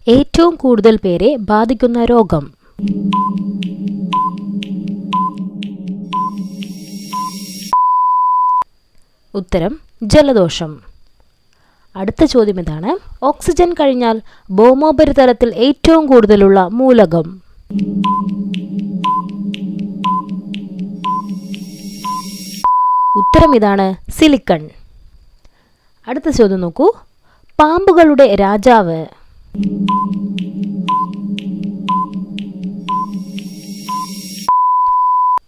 ഏറ്റവും കൂടുതൽ പേരെ ബാധിക്കുന്ന രോഗം? ഉത്തരം ജലദോഷം. അടുത്ത ചോദ്യം ഇതാണ്. ഓക്സിജൻ കഴിഞ്ഞാൽ ഭൗമോപരിതലത്തിൽ ഏറ്റവും കൂടുതലുള്ള മൂലകം? ഉത്തരം ഇതാണ് സിലിക്കൺ. അടുത്ത ചോദ്യം നോക്കൂ. പാമ്പുകളുടെ രാജാവ്?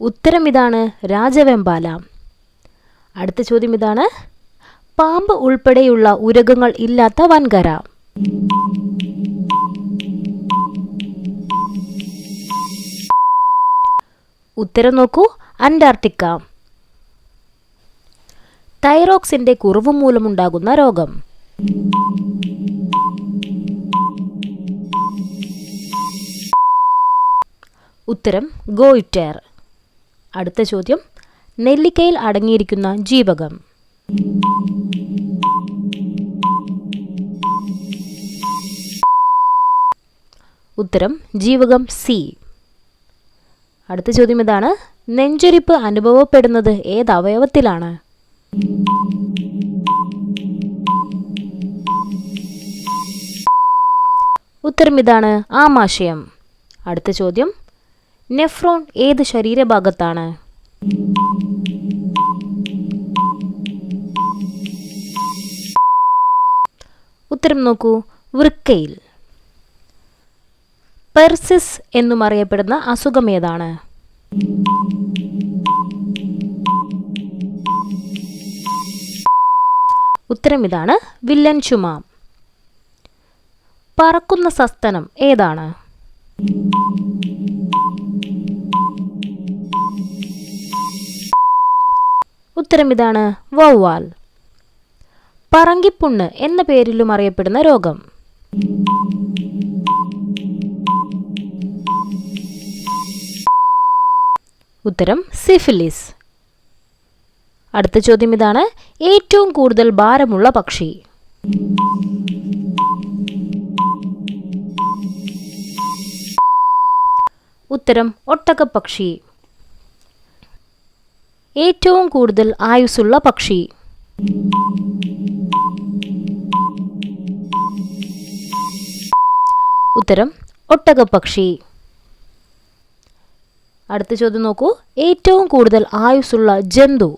ഉത്തരം ഇതാണ് രാജവെമ്പാല. അടുത്ത ചോദ്യം ഇതാണ്. പാമ്പ് ഉൾപ്പെടെയുള്ള ഉരഗങ്ങൾ ഇല്ലാത്ത വൻകര? ഉത്തരം നോക്കൂ, അന്റാർട്ടിക്ക. തൈറോക്സിന്റെ കുറവ് മൂലമുണ്ടാകുന്ന രോഗം? ഉത്തരം ഗോയിറ്റർ. അടുത്ത ചോദ്യം. നെല്ലിക്കയിൽ അടങ്ങിയിരിക്കുന്ന ജീവകം? ഉത്തരം ജീവകം സി. അടുത്ത ചോദ്യം ഇതാണ്. നെഞ്ചരിപ്പ് അനുഭവപ്പെടുന്നത് ഏത് അവയവത്തിലാണ്? ഉത്തരം ഇതാണ് ആമാശയം. അടുത്ത ചോദ്യം. നെഫ്രോൺ ഏത് ശരീരഭാഗത്താണ്? ഉത്തരം നോക്കൂ, വൃക്കയിൽ. പെർസിസ് എന്നും അറിയപ്പെടുന്ന അസുഖം ഏതാണ്? ഉത്തരം ഇതാണ് വില്ലൻ ചുമ. പറക്കുന്ന സസ്തനം ഏതാണ്? ഉത്തരം ഇതാണ് വവ്വാൽ. പറങ്കിപ്പുണ്ണ് എന്ന പേരിലും അറിയപ്പെടുന്ന രോഗം? ഉത്തരം സിഫിലിസ്. അടുത്ത ചോദ്യം ഇതാണ്. ഏറ്റവും കൂടുതൽ ഭാരമുള്ള പക്ഷി? ഉത്തരം ഒട്ടകപ്പക്ഷി. ഏറ്റവും കൂടുതൽ ആയുസ്സുള്ള പക്ഷി? ഉത്തരം ഒട്ടകപ്പക്ഷി. അടുത്ത ചോദ്യം നോക്കൂ. ഏറ്റവും കൂടുതൽ ആയുസ്സുള്ള ജന്തു?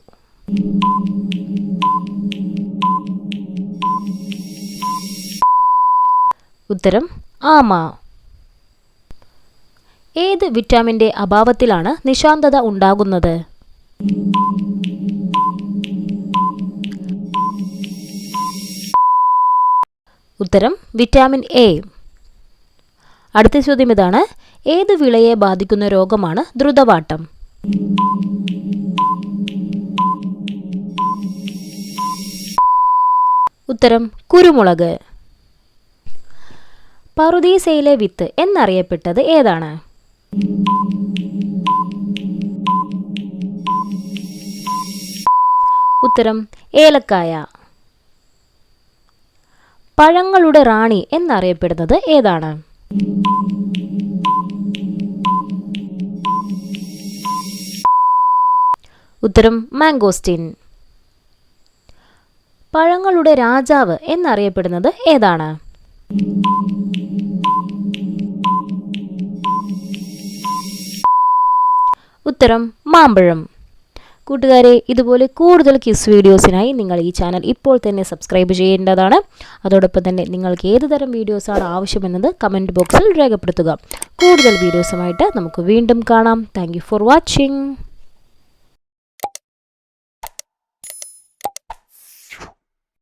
ഉത്തരം ആമ. ഏത് വിറ്റാമിന്റെ അഭാവത്തിലാണ് നിശാന്തത ഉണ്ടാകുന്നത്? ഉത്തരം വിറ്റാമിൻ എ. അടുത്ത ചോദ്യം ഇതാണ്. ഏത് വിളയെ ബാധിക്കുന്ന രോഗമാണ് ദ്രുതവാട്ടം? ഉത്തരം കുരുമുളക്. പറുദീസയിലെ വിത്ത് എന്നറിയപ്പെട്ടത് ഏതാണ്? ഉത്തരം ഏലക്കായ. പഴങ്ങളുടെ റാണി എന്നറിയപ്പെടുന്നത് ഏതാണ്? ഉത്തരം മാംഗോസ്റ്റീൻ. പഴങ്ങളുടെ രാജാവ് എന്നറിയപ്പെടുന്നത് ഏതാണ്? ഉത്തരം മാമ്പഴം. കൂട്ടുകാരെ, ഇതുപോലെ കൂടുതൽ ക്വിസ് വീഡിയോസിനായി നിങ്ങൾ ഈ ചാനൽ ഇപ്പോൾ തന്നെ സബ്സ്ക്രൈബ് ചെയ്യേണ്ടതാണ്. അതോടൊപ്പം തന്നെ നിങ്ങൾക്ക് ഏത് തരം വീഡിയോസാണ് ആവശ്യമെന്നത് കമൻറ്റ് ബോക്സിൽ രേഖപ്പെടുത്തുക. കൂടുതൽ വീഡിയോസുമായിട്ട് നമുക്ക് വീണ്ടും കാണാം. Thank you for watching.